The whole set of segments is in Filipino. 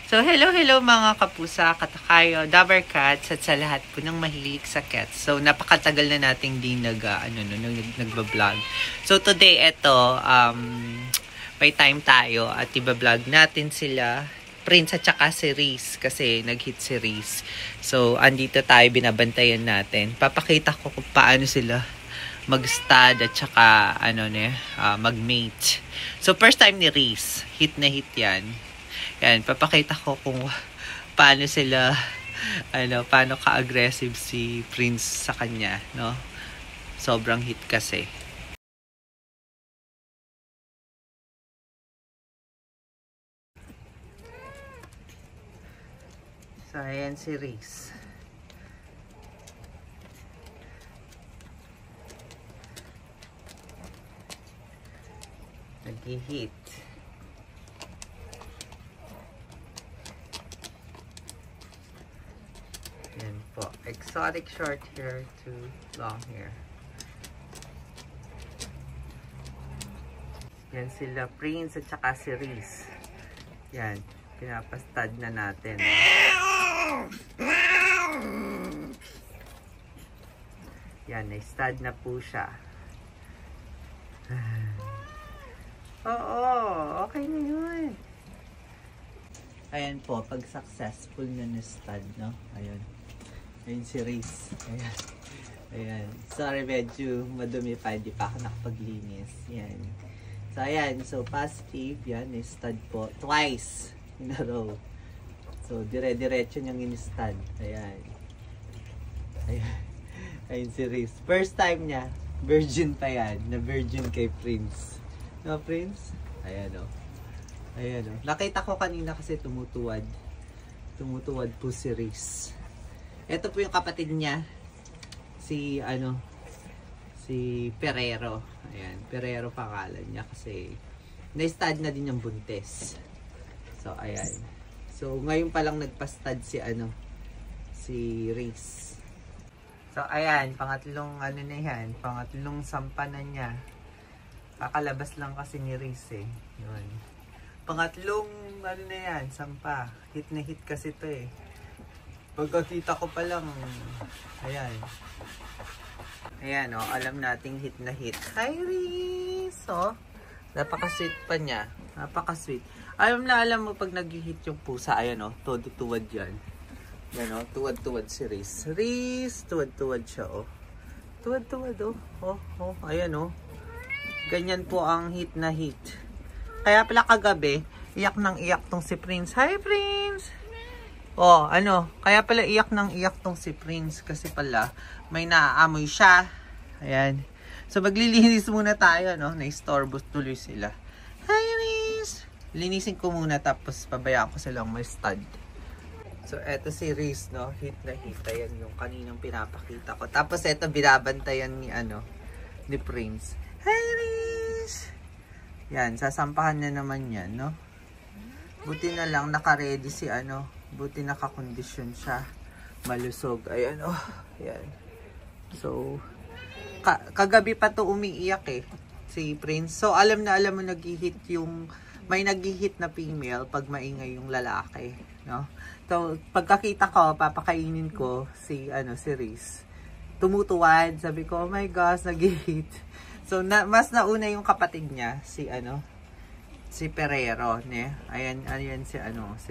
So, hello mga kapusa, katakayo, Dabber Cats, at sa lahat po ng mahilig sa cats. So, napakatagal na nating di nagbablog. So, today, may time tayo at ibablog natin sila, Prince at saka si Reese, kasi nag-hit si Reese. So, andito tayo, binabantayan natin. Papakita ko kung paano sila mag-stud at saka, mag-mate. So, first time ni Reese, hit na hit yan. Yan, papakita ko kung paano sila, paano ka-aggressive si Prince sa kanya, no? Sobrang hit kasi. So, ayan si Reese. Nag-hit. Yan po. Exotic short hair to long hair. Yan sila Prince at saka si Reese. Yan. Pinapastad na natin. Yan. Na-stud na po siya. Oo. Okay na yun. Ayan po. Pag successful na na-stud, no? Ayan. Ayan si Reese. Ayan. Ayan. Sorry, medyo madumi pa. Hindi pa ako nakapaglinis. Ayan. So, ayan. So, positive. Yan. Na-stud po. Twice in a row. So, dire-diretso niyang in-stud. Ayan. Ayan. Ayan si Reese. First time niya. Virgin pa yan. Na virgin kay Prince. No, Prince? Ayan o. Ayan o. Nakita ko kanina kasi tumutuwad. Tumutuwad po si Reese. Ito po yung kapatid niya, si Perero. Ayan, Perero pangalan niya kasi na-stud na din yung buntis. So, ayan. So, ngayon pa lang nagpa-stud si Reese. So, ayan, pangatlong na yan, pangatlong sampa na niya. Kakalabas lang kasi ni Reese eh. Yun. Pangatlong na yan, sampa. Hit na hit kasi to eh. Pagkakita ko pa lang, ayan. Ayan, oh, alam nating hit na hit. Hi, Reese! Oh, napaka-sweet pa niya. Napaka-sweet. Alam mo pag nag-hit yung pusa, ayan, oh, todo-tuwad yan. Ayan, oh, tuwad-tuwad si Reese. Reese, tuwad-tuwad siya, oh. Tuwad-tuwad, oh. Oh, ayan, oh. Ganyan po ang hit na hit. Kaya pala kagabi, iyak nang iyak tong si Prince. Hi, Prince! Oh, kaya pala iyak tong si Prince kasi pala may naaamoy siya. Ayan. So, maglilinis muna tayo, no? Na-istorbo tuloy sila. Hi, Reese! Linisin ko muna tapos pabayaan ko silang may stud. So, eto si Reese, no? Hit na hit. Ayan yung kaninang pinapakita ko. Tapos, eto binabantayan ni Prince. Hi, Reese! Yan, sasampahan na naman yan, no? Buti na lang naka-ready si buti nakakondisyon siya. Malusog. Ayan, oh. Ayan. So, kagabi pa to umiiyak eh. Si Prince. So, alam mo nag-hit may nag-hit na female pag maingay yung lalaki. No? So, pagkakita ko, papakainin ko si Reese. Tumutuwad. Sabi ko, oh my gosh, nag-hit. So, mas nauna yung kapatid niya, si Perero. Ne? Ayan si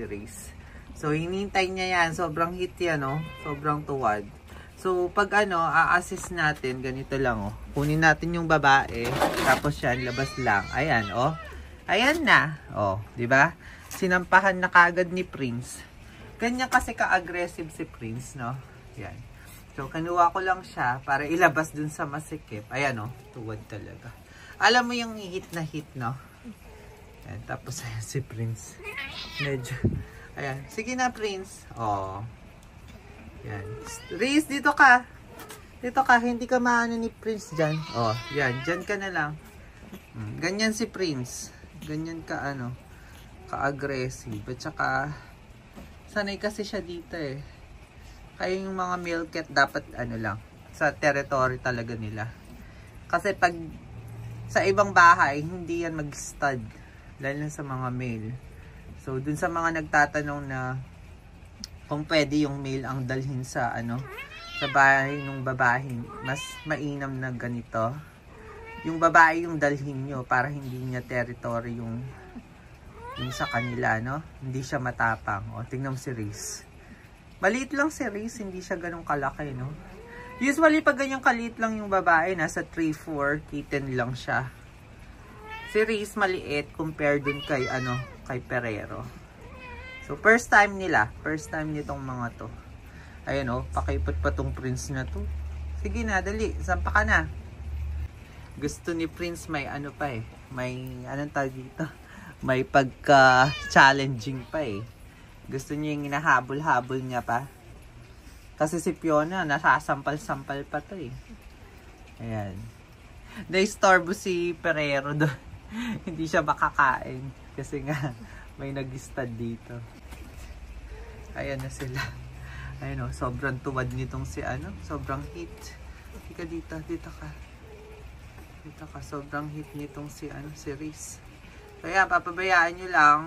Reese. So, hinintay niya yan. Sobrang hit yan, oh. Sobrang tuwad. So, pag a-assist natin, ganito lang, oh. Kunin natin yung babae. Tapos yan, labas lang. Ayan, oh. Ayan na. Oh, di ba? Sinampahan na kagad ni Prince. Ganyan kasi ka-aggressive si Prince, no? Yan. So, kanuha ko lang siya para ilabas dun sa masikip. Ayan, oh. Tuwad talaga. Alam mo yung hit na hit, no? Ayan. Tapos, ayan si Prince. Medyo... Ayan. Sige na, Prince. Oh. Yan. Reese, dito ka. Dito ka. Hindi ka maano ni Prince dyan. Oh, yan. Dyan ka na lang. Ganyan si Prince. Ganyan ka, ka-aggressive. At saka, sanay kasi siya dito eh. Kaya yung mga male cat dapat, lang, sa territory talaga nila. Kasi pag, sa ibang bahay, hindi yan mag-stud. Lalo na sa mga male. So, So, dun sa mga nagtatanong na kung pwede yung male ang dalhin sa sa bahay ng babae, mas mainam na ganito. Yung babae yung dalhin nyo para hindi niya territory yung sa kanila, no? Hindi siya matapang. O, tingnan mo si Reese. Maliit lang si Reese, hindi siya ganun kalaki, no? Usually, pag ganyang kaliit lang yung babae, nasa 3-4, kitten lang siya. Si Reese maliit compared dun kay, kay Perero. So, first time nitong mga to. Ayan, pakipot pa tong Prince na to. Sige na, dali, sampa ka na. Gusto ni Prince may pa eh. May, anong tawag dito? May pagka-challenging pa eh. Gusto niya yung hinahabol-habol niya pa. Kasi si Fiona, nasasampal-sampal pa to eh. Ayan. Na-istorbo si Perero doon. Hindi siya makakain. Kasi nga, may nag-stud dito. Ayan na sila. Ayan sobrang tuwad nitong si sobrang heat. Ika dito ka. Dito ka, sobrang heat nitong si si Reese. Kaya papabayaan nyo lang.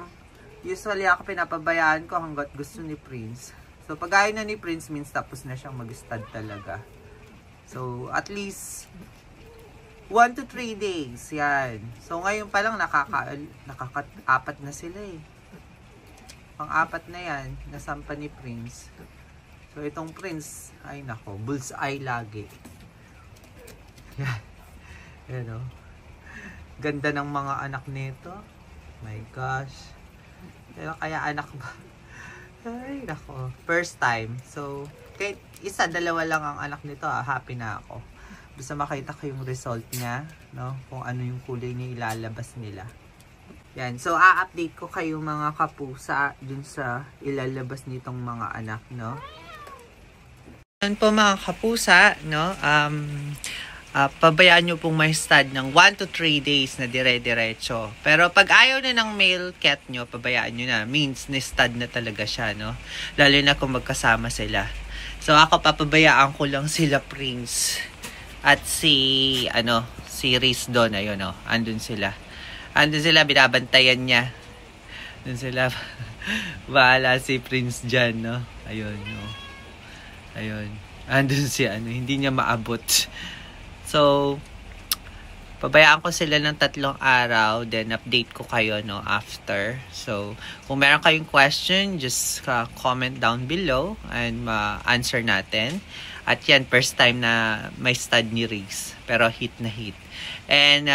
Usually ako pinapabayaan ko hanggat gusto ni Prince. So pag ayaw na ni Prince means tapos na siyang mag-stud talaga. So at least 1 to 3 days. Yan. So ngayon pa lang nakaka-apat na sila eh. Pang-apat na yan, nasampa ni Prince. So itong Prince, ay nako, bullseye lagi. Yan. Yan Ganda ng mga anak nito. My gosh. Kaya anak ba? Ay nako, first time. So, kahit isa, dalawa lang ang anak nito, happy na ako. Basta makita ko yung result niya, no? Kung ano yung kulay niya ilalabas nila. Yan. So, a-update ko kayo mga kapusa dun sa ilalabas nitong mga anak, no? Yan po mga kapusa, no? Pabayaan nyo pong may stud ng 1 to 3 days na dire-diretso. Pero pag ayaw na ng male cat nyo, pabayaan nyo na. Means, na-stud na talaga siya, no? Lalo na kung magkasama sila. So, ako papabayaan ko lang sila Prince. At si Reese doon, ayun andun sila. Andun sila, binabantayan niya. Andun sila, bahala si Prince dyan, no? Ayun, no? Ayun. Andun si hindi niya maabot. So, pabayaan ko sila ng 3 araw, then update ko kayo, no, after. So, kung meron kayong question, just comment down below and ma-answer natin. At yan, first time na may stud ni Reese. Pero hit na hit. And,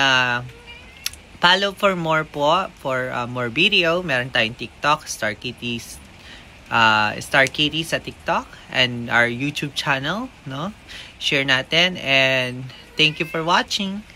follow for more po, for more video. Meron tayong TikTok, Star Kitty sa TikTok, and our YouTube channel, no? Share natin, and thank you for watching.